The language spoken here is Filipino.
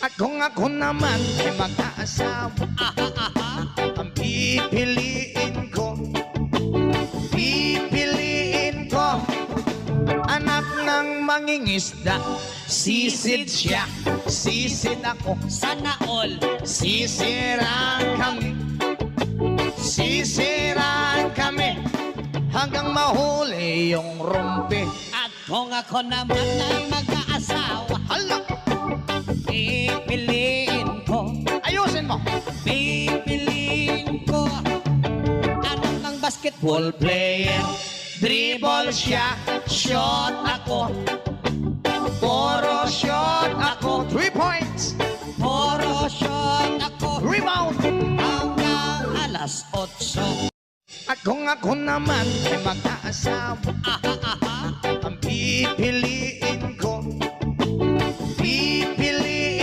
Ako naman ay mag-aasawa. Ang pipiliin ko anak ng mangingisda. Sisid siya, sisid ako. Sana all. Sisiraan kami hanggang mahuli yung rumpi. At kung ako naman ay mag-aasawa, Hala, pipiliin ko, ayusin mo. pipiliin ko anak ng basketball player. Dribble siya, shot ako. Puro shot ako. 3 points. Puro shot ako Rebound. hanggang alas 8. Ako naman ay mag-aasawa. Ang pipili